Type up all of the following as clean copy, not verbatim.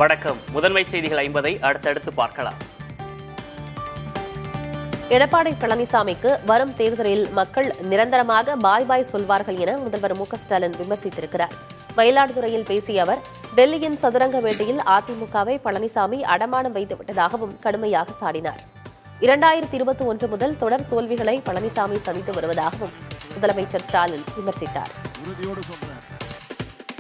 வணக்கம். முதன்மை செய்திகள் 50 அடுத்தடுத்து பார்க்கலாம். எடப்பாடி பழனிசாமிக்கு வரும் தேர்தலில் மக்கள் நிரந்தரமாக பாய் பாய் சொல்வார்கள் என முதல்வர் மு.க.ஸ்டாலின் விமர்சித்திருக்கிறார். மயிலாடுதுறையில் பேசிய அவர், டெல்லியின் சதுரங்க வேட்டையில் அதிமுகவை பழனிசாமி அடமானம் வைத்துவிட்டதாகவும் கடுமையாக சாடினார். 2021 முதல் தொடர் தோல்விகளை பழனிசாமி சந்தித்து வருவதாகவும் முதலமைச்சர் ஸ்டாலின் விமர்சித்தார்.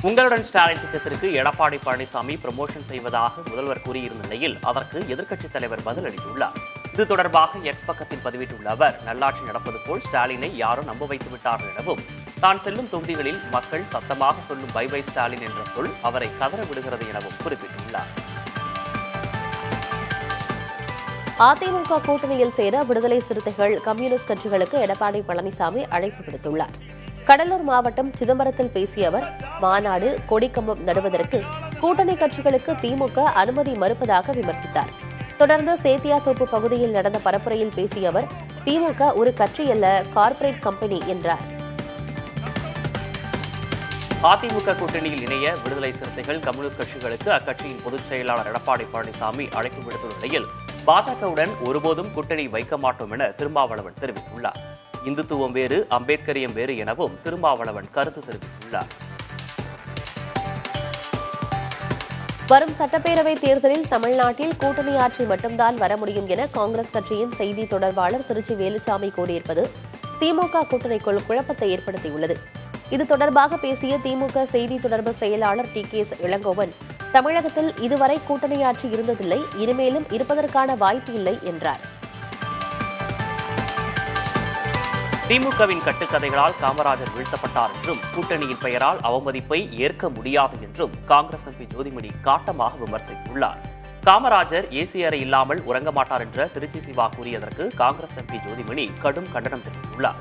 உங்களுடன் ஸ்டாலின் திட்டத்திற்கு எடப்பாடி பழனிசாமி ப்ரமோஷன் செய்வதாக முதல்வர் கூறியிருந்த நிலையில் அதற்கு எதிர்க்கட்சித் தலைவர் பதில் அளித்துள்ளார். இது தொடர்பாக எக்ஸ் பக்கத்தில் பதிவிட்டுள்ள அவர், நல்லாட்சி நடப்பது போல் ஸ்டாலினை யாரும் நம்ப வைத்து விட்டார்கள் எனவும், தான் செல்லும் தொகுதிகளில் மக்கள் சத்தமாக சொல்லும் பை பை ஸ்டாலின் என்ற சொல் அவரை கதற விடுகிறது எனவும் குறிப்பிட்டுள்ளார். அதிமுக கூட்டணியில் சேர விடுதலை சிறுத்தைகள், கம்யூனிஸ்ட் கட்சிகளுக்கு எடப்பாடி பழனிசாமி அழைப்பு விடுத்துள்ளார். கடலூர் மாவட்டம் சிதம்பரத்தில் பேசிய அவர், மாநாடு, கொடிக்கம்பம் நடுவதற்கு கூட்டணி கட்சிகளுக்கு திமுக அனுமதி மறுப்பதாக விமர்சித்தார். தொடர்ந்து சேத்தியாத்தோப்பு பகுதியில் நடந்த பரப்புரையில் பேசிய அவர், திமுக ஒரு கட்சி அல்ல, கார்ப்பரேட் கம்பெனி என்றார். அதிமுக கூட்டணியில் இணைய விடுதலை சிறுத்தைகள், கம்யூனிஸ்ட் கட்சிகளுக்கு அக்கட்சியின் பொதுச் செயலாளர் எடப்பாடி பழனிசாமி அழைப்பு விடுத்துள்ள நிலையில் பாஜகவுடன் ஒருபோதும் கூட்டணி வைக்க மாட்டோம் என திருமாவளவன் தெரிவித்துள்ளார். இந்துத்துவம் வேறு, அம்பேத்கரியம் வேறு எனவும் திருமாவளவன் கருத்து தெரிவித்துள்ளார். வரும் சட்டப்பேரவைத் தேர்தலில் தமிழ்நாட்டில் கூட்டணி ஆட்சி மட்டும்தான் வர முடியும் என காங்கிரஸ் கட்சியின் செய்தி தொடர்பாளர் திருச்சி வேலுச்சாமி கூறியிருப்பது திமுக கூட்டணிக்குள் குழப்பத்தை ஏற்படுத்தியுள்ளது. இது தொடர்பாக பேசிய திமுக செய்தி தொடர்பு செயலாளர் டி.கே.எஸ். இளங்கோவன், தமிழகத்தில் இதுவரை கூட்டணி ஆட்சி இருந்ததில்லை, இனிமேலும் இருப்பதற்கான வாய்ப்பு இல்லை என்றார். திமுகவின் கட்டுக்கதைகளால் காமராஜர் வீழ்த்தப்பட்டார் என்றும், கூட்டணியின் பெயரால் அவமதிப்பை ஏற்க முடியாது என்றும் காங்கிரஸ் எம்பி ஜோதிமணி காட்டமாக விமர்சித்துள்ளார். காமராஜர் ஏசி அறை இல்லாமல் உறங்க மாட்டார் என்ற திருச்சி சிவா கூறியதற்கு காங்கிரஸ் எம்பி ஜோதிமணி கடும் கண்டனம் தெரிவித்துள்ளார்.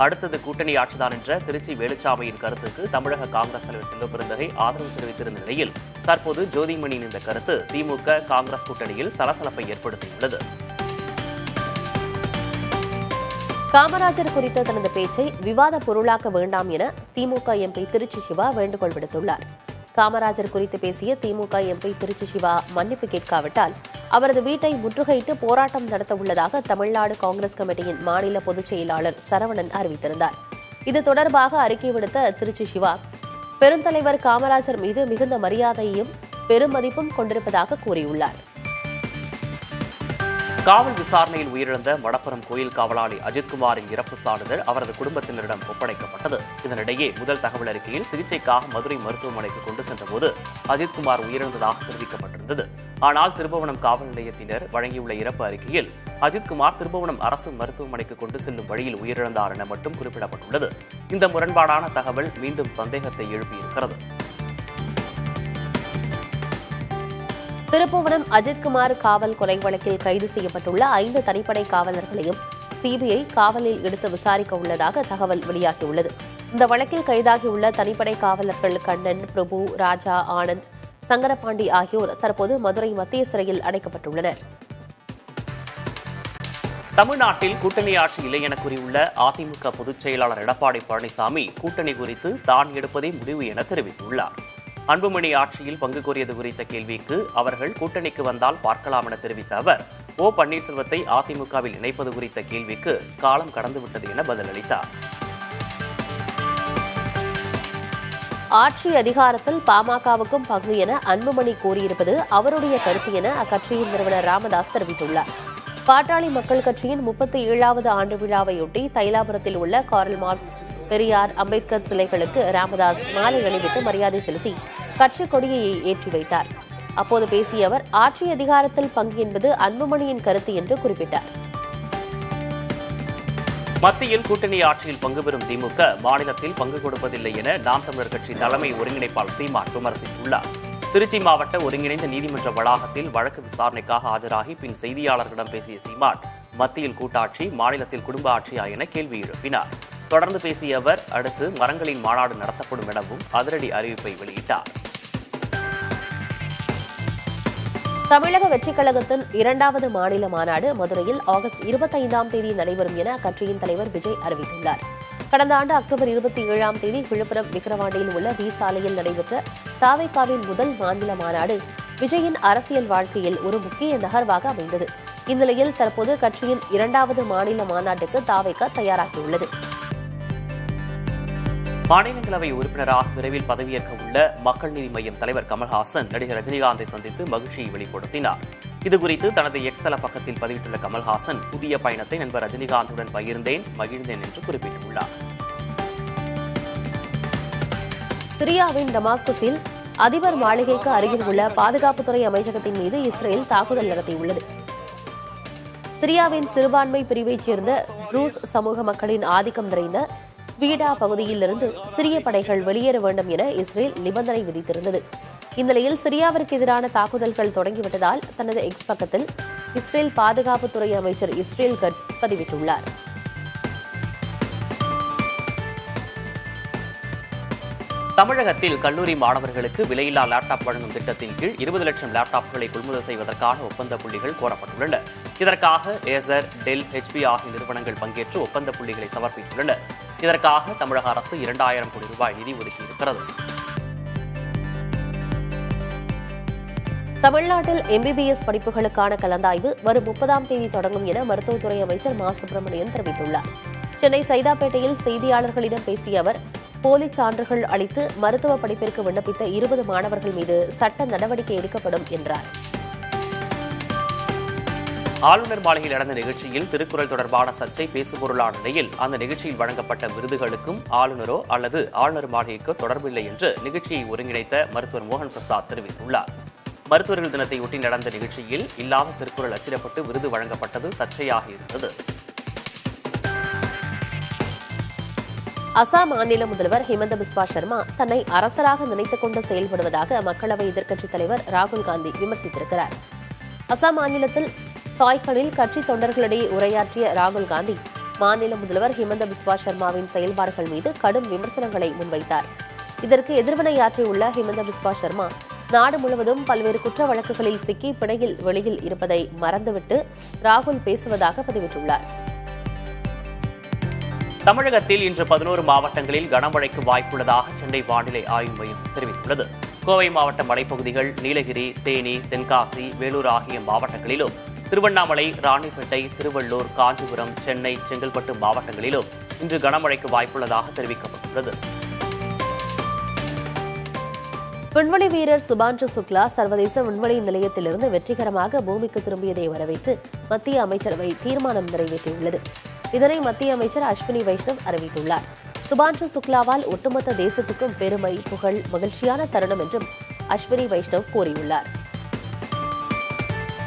அடுத்தது கூட்டணி ஆட்சிதான் என்ற திருச்சி வேலுச்சாமியின் கருத்துக்கு தமிழக காங்கிரஸ் தலைவர் செல்வபெருந்தகை ஆதரவு தெரிவித்திருந்த நிலையில் தற்போது ஜோதிமணியின் இந்த கருத்து திமுக காங்கிரஸ் கூட்டணியில் சலசலப்பை ஏற்படுத்தியுள்ளது. காமராஜர் குறித்த தனது பேச்சை விவாத பொருளாக்க வேண்டாம் என திமுக எம்பி திருச்சி சிவா வேண்டுகோள் விடுத்துள்ளார். காமராஜர் குறித்து பேசிய திமுக எம்பி திருச்சி சிவா மன்னிப்பு கேட்காவிட்டால் அவரது வீட்டை முற்றுகையிட்டு போராட்டம் நடத்த உள்ளதாக தமிழ்நாடு காங்கிரஸ் கமிட்டியின் மாநில பொதுச் செயலாளர் சரவணன் அறிவித்திருந்தார். இது தொடர்பாக அறிக்கை விடுத்த திருச்சி சிவா, பெருந்தலைவர் காமராஜர் மீது மிகுந்த மரியாதையும் பெருமதிப்பும் கொண்டிருப்பதாக கூறியுள்ளார். காவல் விசாரணையில் உயிரிழந்த மடப்புரம் கோயில் காவலாளி அஜித்குமாரின் இறப்பு சான்றிதழ் அவரது குடும்பத்தினரிடம் ஒப்படைக்கப்பட்டது. இதனிடையே முதல் தகவல் அறிக்கையில் சிகிச்சைக்காக மதுரை மருத்துவமனைக்கு கொண்டு சென்றபோது அஜித்குமார் உயிரிழந்ததாக தெரிவிக்கப்பட்டிருந்தது. ஆனால் திருபுவனம் காவல் நிலையத்தினர் வழங்கியுள்ள இறப்பு அறிக்கையில் அஜித்குமார் திருபுவனம் அரசு மருத்துவமனைக்கு கொண்டு செல்லும் வழியில் உயிரிழந்தார் என மட்டும் குறிப்பிடப்பட்டுள்ளது. இந்த முரண்பாடான தகவல் மீண்டும் சந்தேகத்தை எழுப்பியிருக்கிறது. திருப்புவனம் அஜித்குமார் காவல் கொலை வழக்கில் கைது செய்யப்பட்டுள்ள 5 தனிப்படை காவலர்களையும் சிபிஐ காவலில் எடுத்து விசாரிக்க உள்ளதாக தகவல் வெளியாகியுள்ளது. இந்த வழக்கில் கைதாகியுள்ள தனிப்படை காவலர்கள் கண்ணன், பிரபு, ராஜா, ஆனந்த், சங்கரபாண்டி ஆகியோர் தற்போது மதுரை மத்திய சிறையில் அடைக்கப்பட்டுள்ளனர். தமிழ்நாட்டில் கூட்டணி ஆட்சி இல்லை என கூறியுள்ள அதிமுக பொதுச் செயலாளர் எடப்பாடி பழனிசாமி கூட்டணி குறித்து தான் எடுப்பதே முடிவு என தெரிவித்துள்ளார். அன்புமணி ஆட்சியில் பங்கு கோரியது குறித்த கேள்விக்கு அவர்கள் கூட்டணிக்கு வந்தால் பார்க்கலாம் என தெரிவித்த அவர், ஓ பன்னீர்செல்வத்தை அதிமுகவில் இணைப்பது குறித்த கேள்விக்கு காலம் கடந்துவிட்டது என பதிலளித்தார். ஆட்சி அதிகாரத்தில் பாமகவுக்கும் பங்கு என அன்புமணி கூறியிருப்பது அவருடைய கருத்து என அக்கட்சியின் நிறுவனர் ராமதாஸ் தெரிவித்துள்ளார். பாட்டாளி மக்கள் கட்சியின் 37வது ஆண்டு விழாவையொட்டி தைலாபுரத்தில் உள்ள கார்ல் மார்க்ஸ், பெரியார், அம்பேத்கர் சிலைகளுக்கு ராமதாஸ் மாலை அணிவித்து மரியாதை செலுத்தி கட்சி கொடியை ஏற்றி வைத்தார். அப்போது பேசிய அவர், ஆட்சி அதிகாரத்தில் பங்கு என்பது அன்புமணியின் கருத்து என்று குறிப்பிட்டார். மத்தியில் கூட்டணி ஆட்சியில் பங்கு பெறும் திமுக மாநிலத்தில் பங்கு கொடுப்பதில்லை என நாம் தமிழர் கட்சி தலைமை ஒருங்கிணைப்பாளர் சீமான் விமர்சித்துள்ளார். திருச்சி மாவட்ட ஒருங்கிணைந்த நீதிமன்ற வளாகத்தில் வழக்கு விசாரணைக்காக ஆஜராகி பின் செய்தியாளர்களிடம் பேசிய சீமான், மத்தியில் கூட்டாட்சி, மாநிலத்தில் குடும்ப ஆட்சியா என கேள்வி எழுப்பினார். தொடர்ந்து பேசிய அவர், அடுத்து மரங்களின் மாநாடு நடத்தப்படும் எனவும் அதிரடி அறிவிப்பை வெளியிட்டார். தமிழக வெற்றிக் கழகத்தின் 2வது மாநில மாநாடு மதுரையில் ஆகஸ்ட் 25ஆம் தேதி நடைபெறும் என அக்கட்சியின் தலைவர் விஜய் அறிவித்துள்ளார். கடந்த ஆண்டு அக்டோபர் 27ஆம் தேதி விழுப்புரம் விக்கிரவாண்டியில் உள்ள வி சாலையில் நடைபெற்ற தாவேகாவின் முதல் மாநில மாநாடு விஜயின் அரசியல் வாழ்க்கையில் ஒரு முக்கிய நகர்வாக அமைந்தது. இந்நிலையில் தற்போது கட்சியின் 2வது மாநில மாநாட்டுக்கு தாவேகா தயாராகியுள்ளது. மாநிலங்களவை உறுப்பினராக விரைவில் பதவியேற்க உள்ள மக்கள் நீதி மய்யம் தலைவர் கமல்ஹாசன் நடிகர் ரஜினிகாந்தை சந்தித்து மகிழ்ச்சியை வெளிப்படுத்தினார். இதுகுறித்து தனது எக்ஸ் தள பக்கத்தில் பதிவிட்டுள்ள கமல்ஹாசன் புதிய பயணத்தை நண்பர் ரஜினிகாந்துடன் பகிர்ந்தேன், மகிழ்ந்தேன் என்று குறிப்பிட்டுள்ளார். சிரியாவின் டமாஸ்கஸில் அதிபர் மாளிகைக்கு அருகில் உள்ள பாதுகாப்புத்துறை அமைச்சகத்தின் மீது இஸ்ரேல் தாக்குதல் நடத்தியுள்ளது. சிரியாவின் சிறுபான்மை பிரிவைச் சேர்ந்த ட்ரூஸ் சமூக மக்களின் ஆதிக்கம் நிறைந்த ஸ்பீடா பகுதியிலிருந்து சிரிய படைகள் வெளியேற வேண்டும் என இஸ்ரேல் நிபந்தனை விதித்திருந்தது. இந்நிலையில் சிரியாவிற்கு எதிரான தாக்குதல்கள் தொடங்கிவிட்டதால் தனது எக்ஸ் பக்கத்தில் இஸ்ரேல் பாதுகாப்புத்துறை அமைச்சர் இஸ்ரேல் கட்ஸ் பதிவிட்டுள்ளார். தமிழகத்தில் கல்லூரி மாணவர்களுக்கு விலையில்லா லேப்டாப் வழங்கும் திட்டத்தின் கீழ் 20 லட்சம் லேப்டாப்களை கொள்முதல் செய்வதற்கான ஒப்பந்த புள்ளிகள் கோரப்பட்டுள்ளன. இதற்காக ஏசர், டெல், HP ஆகிய நிறுவனங்கள் பங்கேற்று ஒப்பந்த புள்ளிகளை சமர்ப்பித்துள்ளன. இதற்காக தமிழக அரசு 2000 கோடி ரூபாய் நிதி ஒதுக்கியிருக்கிறது. தமிழ்நாட்டில் MBBS படிப்புகளுக்கான கலந்தாய்வு வரும் 30ஆம் தேதி தொடங்கும் என மருத்துவத்துறை அமைச்சர் மா சுப்பிரமணியன் தெரிவித்துள்ளார். சென்னை சைதாப்பேட்டையில் செய்தியாளர்களிடம் பேசிய அவர், போலி சான்றுகள் அளித்து மருத்துவ படிப்பிற்கு விண்ணப்பித்த 20 மாணவர்கள் மீது சட்ட நடவடிக்கை எடுக்கப்படும் என்றார். ஆளுநர் மாளிகையில் நடந்த நிகழ்ச்சியில் திருக்குறள் தொடர்பான சர்ச்சை பேசுபொருளான நிலையில் அந்த நிகழ்ச்சியில் வழங்கப்பட்ட விருதுகளுக்கும் ஆளுநரோ அல்லது ஆளுநர் மாளிகைக்கோ தொடர்பில்லை என்று நிகழ்ச்சியை ஒருங்கிணைத்த மருத்துவர் மோகன் பிரசாத் தெரிவித்துள்ளார். மருத்துவர்கள் தினத்தையொட்டி நடந்த நிகழ்ச்சியில் இல்லாத திருக்குறள் அச்சிடப்பட்டு விருது வழங்கப்பட்டது சர்ச்சையாக இருந்தது. அசாம் மாநில முதல்வர் ஹிமந்த பிஸ்வா சர்மா தன்னை அரசராக நினைத்துக் கொண்டு செயல்படுவதாக மக்களவை எதிர்க்கட்சித் தலைவர் ராகுல் காந்தி விமர்சித்திருக்கிறார். அசாம் மாநிலத்தில் சாய்கனில் கட்சி தொண்டர்களிடையே உரையாற்றிய ராகுல் காந்தி மாநில முதல்வர் ஹிமந்த பிஸ்வா சர்மாவின் செயல்பாடுகள் மீது கடும் விமர்சனங்களை முன்வைத்தார். இதற்கு எதிர்வினையாற்றியுள்ள ஹிமந்த பிஸ்வா சர்மா நாடு முழுவதும் பல்வேறு குற்ற வழக்குகளில் சிக்கி பிணையில் வெளியில் இருப்பதை மறந்துவிட்டு ராகுல் பேசுவதாக பதிவிட்டுள்ளார். தமிழகத்தில் இன்று 11 மாவட்டங்களில் கனமழைக்கு வாய்ப்புள்ளதாக சென்னை வானிலை ஆய்வு மையம் தெரிவித்துள்ளது. கோவை மாவட்ட மலைப்பகுதிகள், நீலகிரி, தேனி, தென்காசி, வேலூர் ஆகிய மாவட்டங்களிலும், திருவண்ணாமலை, ராணிப்பேட்டை, திருவள்ளூர், காஞ்சிபுரம், சென்னை, செங்கல்பட்டு மாவட்டங்களிலும் இன்று கனமழைக்கு வாய்ப்புள்ளதாக தெரிவிக்கப்பட்டுள்ளது. விண்வெளி வீரர் சுபான்ஷு சுக்லா சர்வதேச விண்வெளி நிலையத்திலிருந்து வெற்றிகரமாக பூமிக்கு திரும்பியதை வரவேற்று மத்திய அமைச்சரவை தீர்மானம் நிறைவேற்றியுள்ளது. இதனை மத்திய அமைச்சர் அஸ்வினி வைஷ்ணவ் அறிவித்துள்ளார். சுபான்ஷு சுக்லாவால் ஒட்டுமொத்த தேசத்துக்கும் பெருமை, புகழ், மகிழ்ச்சியான தருணம் என்றும் அஸ்வினி வைஷ்ணவ் கூறியுள்ளார்.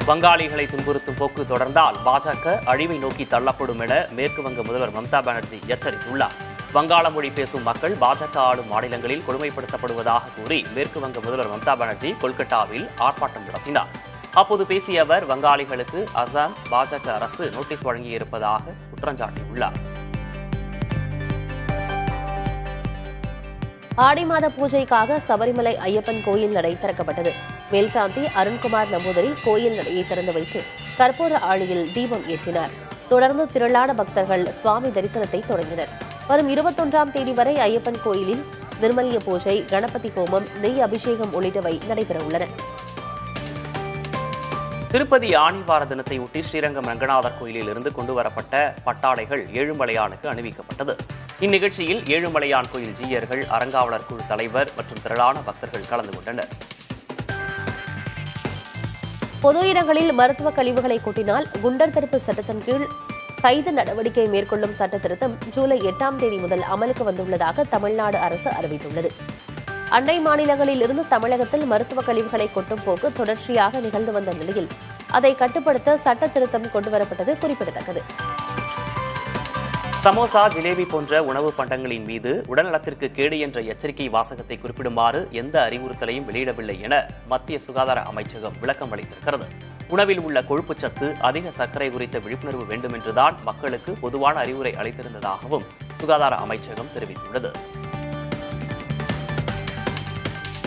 வங்காளிகளை துன்புறுத்தும் போக்கு தொடர்ந்தால் பாஜக அழிவை நோக்கி தள்ளப்படும் என மேற்கு வங்க முதல்வர் மம்தா பானர்ஜி எச்சரித்துள்ளார். வங்காள மொழி பேசும் மக்கள் பாஜக ஆளும் மாநிலங்களில் கொடுமைப்படுத்தப்படுவதாக கூறி மேற்கு வங்க முதல்வர் மம்தா பானர்ஜி கொல்கத்தாவில் ஆர்ப்பாட்டம் நடத்தினார். அப்போது பேசிய அவர், வங்காளிகளுக்கு அசாம் பாஜக அரசு நோட்டீஸ் வழங்கியிருப்பதாக குற்றஞ்சாட்டியுள்ளார். ஆடி மாத பூஜைக்காக சபரிமலை ஐயப்பன் கோயில் நடை திறக்கப்பட்டது. மேல்சாந்தி அருண்குமார் நம்பூதிரி கோயில் நடையை திறந்து வைத்து கற்பூர ஆழியில் தீபம் ஏற்றினார். தொடர்ந்து திரளான பக்தர்கள் சுவாமி தரிசனத்தை தொடங்கினர். வரும் 21ஆம் தேதி வரை ஐயப்பன் கோயிலில் நிர்மலிய பூஜை, கணபதி ஹோமம், நெய் அபிஷேகம் உள்ளிட்டவை நடைபெறவுள்ளன. திருப்பதி ஆணிவார தினத்தையொட்டி ஸ்ரீரங்கம் ரங்கநாதர் கோயிலில் இருந்து கொண்டுவரப்பட்ட பட்டாடைகள் ஏழுமலையானுக்கு அணிவிக்கப்பட்டது. இந்நிகழ்ச்சியில் ஏழுமலையான் கோயில் ஜீயர்கள், அறங்காவலர் குழு தலைவர் மற்றும் திரளான பக்தர்கள் கலந்து கொண்டனர். பொது இடங்களில் மருத்துவ கழிவுகளை கொட்டினால் குண்டர் தடுப்பு சட்டத்தின் கீழ் கைது நடவடிக்கை மேற்கொள்ளும் சட்ட திருத்தம் ஜூலை 8ஆம் தேதி முதல் அமலுக்கு வந்துள்ளதாக தமிழ்நாடு அரசு அறிவித்துள்ளது. அண்டை மாநிலங்களில் இருந்து தமிழகத்தில் மருத்துவ கழிவுகளை கொட்டும் போக்கு தொடர்ச்சியாக நிகழ்ந்து வந்த நிலையில் அதை கட்டுப்படுத்த சட்ட திருத்தம் கொண்டுவரப்பட்டது குறிப்பிடத்தக்கது. சமோசா, ஜிலேபி போன்ற உணவு பண்டங்களின் மீது உடல்நலத்திற்கு கேடு என்ற எச்சரிக்கை வாசகத்தை குறிப்பிடுமாறு எந்த அறிவுறுத்தலையும் வெளியிடவில்லை என மத்திய சுகாதார அமைச்சகம் விளக்கம் அளித்திருக்கிறது. உணவில் உள்ள கொழுப்புச்சத்து, அதிக சர்க்கரை குறித்த விழிப்புணர்வு வேண்டும் என்றுதான் மக்களுக்கு பொதுவான அறிவுரை அளித்திருந்ததாகவும் சுகாதார அமைச்சகம் தெரிவித்துள்ளது.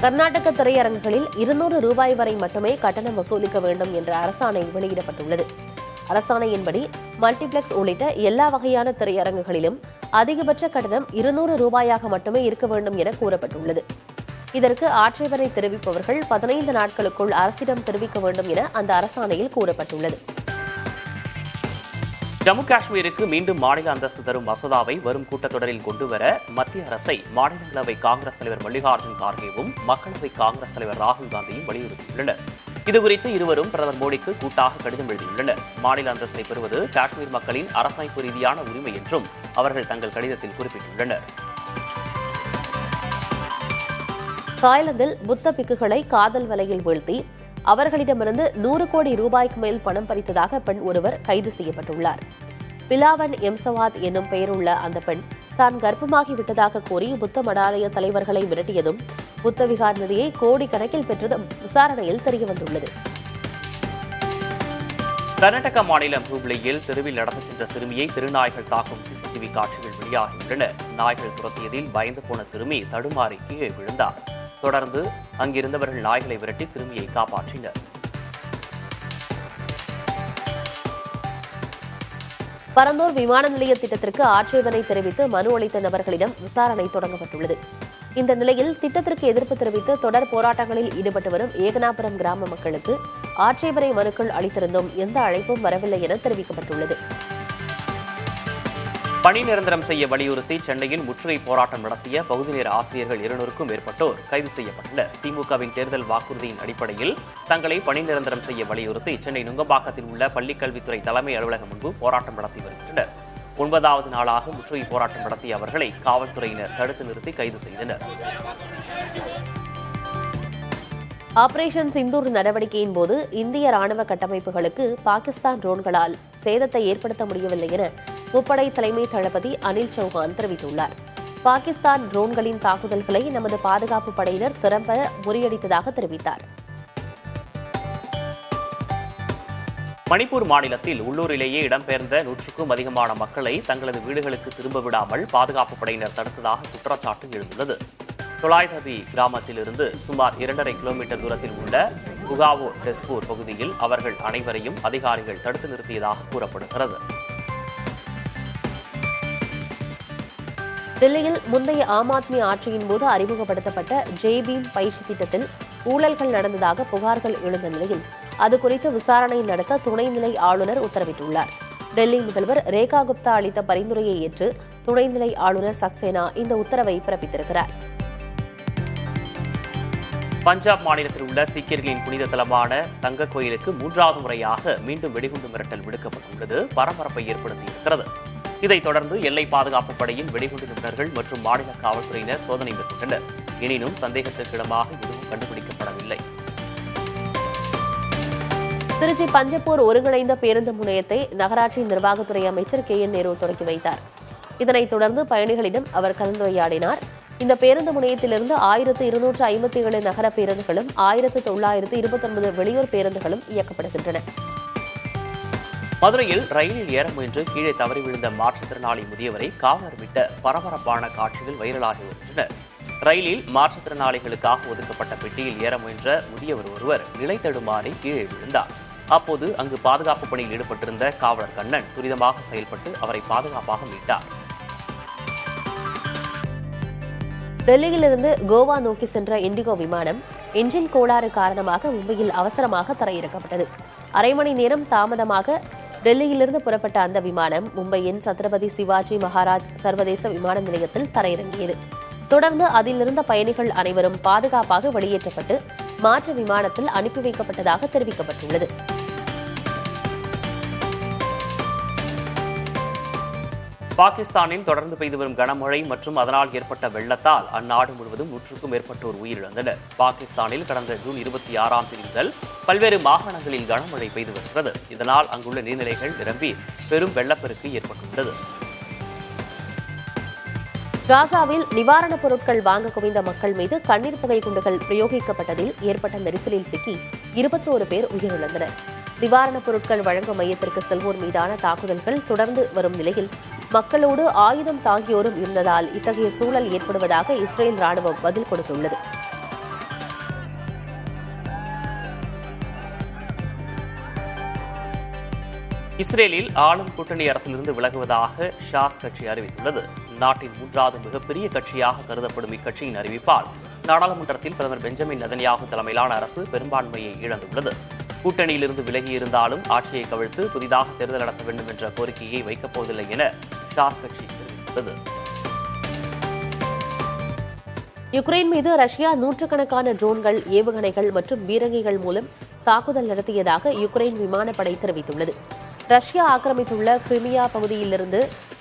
கர்நாடக திரையரங்குகளில் 200 ரூபாய் வரை மட்டுமே கட்டணம் வசூலிக்க வேண்டும் என்ற அரசாணை வெளியிடப்பட்டுள்ளது. அரசாணையின்படி மல்டிபிளெக்ஸ் உள்ளிட்ட எல்லா வகையான திரையரங்குகளிலும் அதிகபட்ச கட்டணம் 200 ரூபாயாக மட்டுமே இருக்க வேண்டும் என கூறப்பட்டுள்ளது. இதற்கு ஆட்சேபனை தெரிவிப்பவர்கள் 15 நாட்களுக்குள் அரசிடம் தெரிவிக்க வேண்டும் என அந்த அரசாணையில் கூறப்பட்டுள்ளது. ஜம்மு காஷ்மீருக்கு மீண்டும் மாநில அந்தஸ்து தரும் மசோதாவை வரும் கூட்டத்தொடரில் கொண்டுவர மத்திய அரசை மாநிலங்களவை காங்கிரஸ் தலைவர் மல்லிகார்ஜுன் கார்கேவும் மக்களவை காங்கிரஸ் தலைவர் ராகுல் காந்தியும் வலியுறுத்தியுள்ளனர். இதுகுறித்து இருவரும் பிரதமர் மோடிக்கு கூட்டாக கடிதம் எழுதியுள்ளனர். மாநில அந்தஸ்தை பெறுவது காஷ்மீர் மக்களின் அரசமைப்பு ரீதியான உரிமை என்றும் அவர்கள் தங்கள் கடிதத்தில் குறிப்பிட்டுள்ளனர். தாய்லாந்தில் புத்த பிக்குகளை காதல் வலையில் வீழ்த்தி அவர்களிடமிருந்து 100 கோடி ரூபாய்க்கு மேல் பணம் பறித்ததாக பெண் ஒருவர் கைது செய்யப்பட்டுள்ளார். பிலாவன் எம்சவாத் என்னும் பெயருள்ள அந்த பெண் தான் கர்ப்பமாகிவிட்டதாக கூறி புத்த மடாலய தலைவர்களை மிரட்டியதும் புத்த விகார் நிதியை கோடிக்கணக்கில் பெற்றதும் விசாரணையில் தெரியவந்துள்ளது. கர்நாடக மாநிலம் ஹூப்ளியில் தெருவில் நடந்து சென்ற சிறுமியை திருநாய்கள் தாக்கும் சிசிடிவி காட்சிகள் வெளியாகியுள்ளன. நாய்கள் துரத்தியதில் பயந்து போன சிறுமி தடுமாறி கீழே விழுந்தார். தொடர்ந்து அங்கிருந்தவர்கள் நாய்களை விரட்டி சிறுமியை காப்பாற்றினர். பரந்தூர் விமான நிலைய திட்டத்திற்கு ஆட்சேபனை தெரிவித்து மனு அளித்த நபர்களிடம் விசாரணை தொடங்கப்பட்டுள்ளது. இந்த நிலையில் திட்டத்திற்கு எதிர்ப்பு தெரிவித்து தொடர் போராட்டங்களில் ஈடுபட்டு வரும் ஏகனாபுரம் கிராம மக்களுக்கு ஆட்சேபனை மனுக்கள் அளித்திருந்தும் எந்த அழைப்பும் வரவில்லை என தெரிவிக்கப்பட்டுள்ளது. பணி நிரந்தரம் செய்ய வலியுறுத்தி சென்னையில் முற்றுகை போராட்டம் நடத்திய பகுதி நேர ஆசிரியர்கள் 200க்கும் மேற்பட்டோர் கைது செய்யப்பட்டனர். திமுகவின் தேர்தல் வாக்குறுதியின் அடிப்படையில் தங்களை பணி நிரந்தரம் செய்ய வலியுறுத்தி சென்னை நுங்கம்பாக்கத்தில் உள்ள பள்ளிக்கல்வித்துறை தலைமை அலுவலகம் முன்பு போராட்டம் நடத்தி வருகின்றனர். 9வது நாளாக முற்றுகை போராட்டம் நடத்திய அவர்களை காவல்துறையினர் தடுத்து நிறுத்தி கைது செய்தனர். ஆபரேஷன் சிந்தூர் நடவடிக்கையின் போது இந்திய ராணுவ கட்டமைப்புகளுக்கு பாகிஸ்தான் ட்ரோன்களால் சேதத்தை ஏற்படுத்த முடியவில்லை என முப்படை தலைமை தளபதி அனில் சௌஹான் தெரிவித்துள்ளார். பாகிஸ்தான் ட்ரோன்களின் தாக்குதல்களை நமது பாதுகாப்பு படையினர் திறம்பட முறியடித்ததாக தெரிவித்தார். மணிப்பூர் மாநிலத்தில் உள்ளூரிலேயே இடம்பெயர்ந்த 100க்கும் அதிகமான மக்களை தங்களது வீடுகளுக்கு திரும்ப விடாமல் பாதுகாப்பு படையினர் தடுத்ததாக குற்றச்சாட்டு எழுந்துள்ளது. தொலாய்தவி கிராமத்திலிருந்து சுமார் 2.5 கிலோமீட்டர் தூரத்தில் உள்ள குகாவோ டெஸ்பூர் பகுதியில் அவர்கள் அனைவரையும் அதிகாரிகள் தடுத்து நிறுத்தியதாக கூறப்படுகிறது. தில்லியில் முந்தைய ஆம் ஆத்மி ஆட்சியின் போது அறிமுகப்படுத்தப்பட்ட ஜெய்பீம் பயிற்சி திட்டத்தில் ஊழல்கள் நடந்ததாக புகார்கள் எழுந்த நிலையில் அது குறித்து விசாரணை நடத்த துணைநிலை ஆளுநர் உத்தரவிட்டுள்ளார். டெல்லி முதல்வர் ரேகா குப்தா அளித்த பரிந்துரையை ஏற்று துணைநிலை ஆளுநர் சக்சேனா இந்த உத்தரவை பிறப்பித்திருக்கிறார். பஞ்சாப் மாநிலத்தில் உள்ள சீக்கியர்களின் புனித தலமான தங்க கோயிலுக்கு 3வது முறையாக மீண்டும் வெடிகுண்டு மிரட்டல் விடுக்கப்பட்டுள்ளது பரபரப்பை ஏற்படுத்தியிருக்கிறது. இதைத் தொடர்ந்து எல்லை பாதுகாப்பு படையின் வெடிகுண்டு நிபுணர்கள் மற்றும் மாநில காவல்துறையினர் சோதனை மேற்கொண்டனர். எனினும் சந்தேகத்திற்கிடமாக எதுவும் கண்டுபிடிக்கப்படவில்லை. திருச்சி பஞ்சப்பூர் ஒருங்கிணைந்த பேருந்து முனையத்தை நகராட்சி நிர்வாகத்துறை அமைச்சர் KN நேரு தொடங்கி வைத்தார். இதனைத் தொடர்ந்து பயணிகளிடம் அவர் கலந்துரையாடினார். இந்த பேருந்து முனையத்திலிருந்து 1257 நகர பேருந்துகளும் 1929 வெளியூர் பேருந்துகளும் இயக்கப்படுகின்றன. மதுரையில் ரயிலில் ஏற முயன்று கீழே தவறி விழுந்த மாற்றுத்திறனாளி முதியவரை காவலர் விட்ட பரபரப்பான காட்சிகள் வைரலாகி வருகின்றன. ரயிலில் மாற்றுத்திறனாளிகளுக்காக ஒதுக்கப்பட்ட பெட்டியில் ஏற முயன்ற முதியவர் ஒருவர் நிலை தடுமாறி கீழே விழுந்தார். அப்போது அங்கு பாதுகாப்பு பணியில் ஈடுபட்டிருந்த காவலர் கண்ணன் துரிதமாக செயல்பட்டு அவரை பாதுகாப்பாக மீட்டார். டெல்லியிலிருந்து கோவா நோக்கி சென்ற இண்டிகோ விமானம் என்ஜின் கோளாறு காரணமாக மும்பையில் அவசரமாக தரையிறக்கப்பட்டது. அரை மணி நேரம் தாமதமாக டெல்லியிலிருந்து புறப்பட்ட அந்த விமானம் மும்பையின் சத்ரபதி சிவாஜி மகாராஜ் சர்வதேச விமான நிலையத்தில் தரையிறங்கியது. தொடர்ந்து அதிலிருந்த பயணிகள் அனைவரும் பாதுகாப்பாக வெளியேற்றப்பட்டு மாற்று விமானத்தில் அனுப்பி வைக்கப்பட்டதாக தெரிவிக்கப்பட்டுள்ளது. பாகிஸ்தானில் தொடர்ந்து பெய்து வரும் கனமழை மற்றும் அதனால் ஏற்பட்ட வெள்ளத்தால் அந்நாடு முழுவதும் 100க்கும் மேற்பட்டோர் உயிரிழந்தனர். பாகிஸ்தானில் கடந்த ஜூன் 26ஆம் தேதி முதல் பல்வேறு மாகாணங்களில் கனமழை பெய்து வருகிறது. இதனால் அங்குள்ள நீர்நிலைகள் நிரம்பி பெரும் வெள்ளப்பெருக்கு ஏற்பட்டுள்ளது. காசாவில் நிவாரணப் பொருட்கள் வாங்க குவிந்த மக்கள் மீது கண்ணீர் புகை குண்டுகள் பிரயோகிக்கப்பட்டதில் ஏற்பட்ட நெரிசலில் சிக்கி 21 பேர் உயிரிழந்தனர். நிவாரணப் பொருட்கள் வழங்கும் மையத்திற்கு செல்வோர் மீதான தாக்குதல்கள் தொடர்ந்து வரும் நிலையில் மக்களோடு ஆயுதம் தாங்கியோரும் இருந்ததால் இத்தகைய சூழல் ஏற்படுவதாக இஸ்ரேல் ராணுவம் பதில் கொடுத்துள்ளது. இஸ்ரேலில் ஆளும் கூட்டணி அரசிலிருந்து விலகுவதாக ஷாஸ் கட்சி அறிவித்துள்ளது. நாட்டின் மூன்றாவது மிகப்பெரிய கட்சியாக கருதப்படும் இக்கட்சியின் அறிவிப்பால் நாடாளுமன்றத்தில் பிரதமர் பெஞ்சமின் நெதன்யாகு தலைமையிலான அரசு பெரும்பான்மையை இழந்துள்ளது. கூட்டணியிலிருந்து விலகியிருந்தாலும் ஆட்சியை கவிழ்த்து புதிதாக தேர்தல் நடத்த வேண்டும் என்ற கோரிக்கையை வைக்கப் போவதில்லை என ஷாஸ் கட்சி தெரிவித்துள்ளது. யுக்ரைன் மீது ரஷ்யா நூற்றுக்கணக்கான ட்ரோன்கள், ஏவுகணைகள் மற்றும் பீரங்கிகள் மூலம் தாக்குதல் நடத்தியதாக யுக்ரைன் விமானப்படை தெரிவித்துள்ளது. ரஷ்யா ஆக்கிரமித்துள்ள கிரிமியா பகுதியிலிருந்து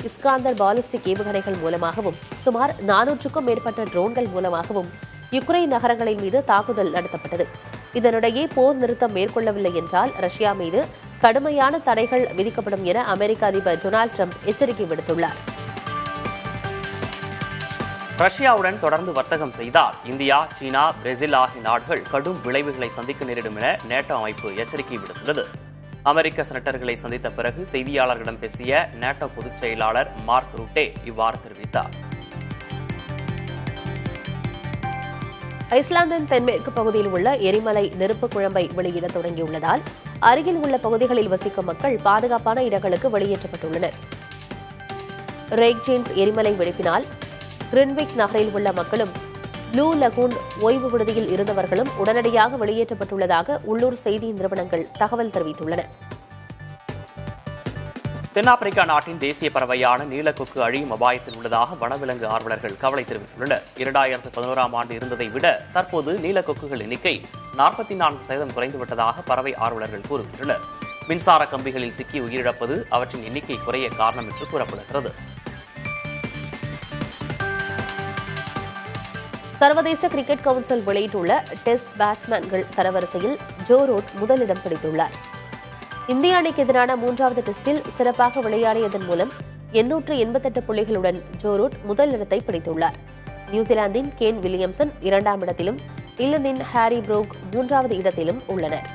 இஸ்காந்தர் பாலிஸ்டிக் ஏவுகணைகள் மூலமாகவும் சுமார் 400க்கும் மேற்பட்ட ட்ரோன்கள் மூலமாகவும் யுக்ரைன் நகரங்களின் மீது தாக்குதல் நடத்தப்பட்டது. இதனிடையே போர் நிறுத்தம் மேற்கொள்ளவில்லை என்றால் ரஷ்யா மீது கடுமையான தடைகள் விதிக்கப்படும் என அமெரிக்க அதிபர் டொனால்டு டிரம்ப் எச்சரிக்கை விடுத்துள்ளார். ரஷ்யாவுடன் தொடர்ந்து வர்த்தகம் செய்தால் இந்தியா, சீனா, பிரேசில் ஆகிய நாடுகள் கடும் விளைவுகளை சந்திக்க நேரிடும் என நேட்டோ அமைப்பு எச்சரிக்கை விடுத்துள்ளது. அமெரிக்க செனட்டர்களை சந்தித்த பிறகு செய்தியாளர்களிடம் பேசிய நேட்டோ பொதுச் செயலாளர் மார்க் ரூட்டே இவ்வாறு தெரிவித்தார். ஐஸ்லாந்தின் தென்மேற்கு பகுதியில் உள்ள எரிமலை நெருப்பு குழம்பை வெளியிட தொடங்கியுள்ளதால் அருகில் உள்ள பகுதிகளில் வசிக்கும் மக்கள் பாதுகாப்பான இடங்களுக்கு வெளியேற்றப்பட்டுள்ளனர். ரேக்ஜேன்ஸ் எரிமலை வெடிப்பினால் கிரின்விக் நகரில் உள்ள மக்களும் ப்ளூ லகூன் ஓய்வு விடுதியில் இருந்தவர்களும் உடனடியாக வெளியேற்றப்பட்டுள்ளதாக உள்ளூர் செய்தி நிறுவனங்கள் தகவல் தெரிவித்துள்ளன. தென்னாப்பிரிக்கா நாட்டின் தேசிய பறவையான நீலக்கொக்கு அழியும் அபாயத்தில் உள்ளதாக வனவிலங்கு ஆர்வலர்கள் கவலை தெரிவித்துள்ளனர். 2011ஆம் ஆண்டு இருந்ததை விட தற்போது நீலக்கொக்குகள் எண்ணிக்கை 44% குறைந்துவிட்டதாக பறவை ஆர்வலர்கள் கூறுகின்றனர். மின்சார கம்பிகளில் சிக்கி உயிரிழப்பது அவற்றின் எண்ணிக்கை குறைய காரணம் என்று கூறப்படுகிறது. சர்வதேச கிரிக்கெட் கவுன்சில் வெளியிட்டுள்ள டெஸ்ட் பேட்ஸ்மேன்கள் தரவரிசையில் ஜோ ரூட் முதலிடம் பிடித்துள்ளார். இந்திய அணிக்கு எதிரான 3வது டெஸ்டில் சிறப்பாக விளையாடியதன் மூலம் 888 புள்ளிகளுடன் ஜோ ரூட் முதலிடத்தை பிடித்துள்ளார். நியூசிலாந்தின் கேன் வில்லியம்சன் 2ஆம் இடத்திலும், இங்கிலாந்தின் ஹாரி புரூக் 3வது இடத்திலும் உள்ளனர்.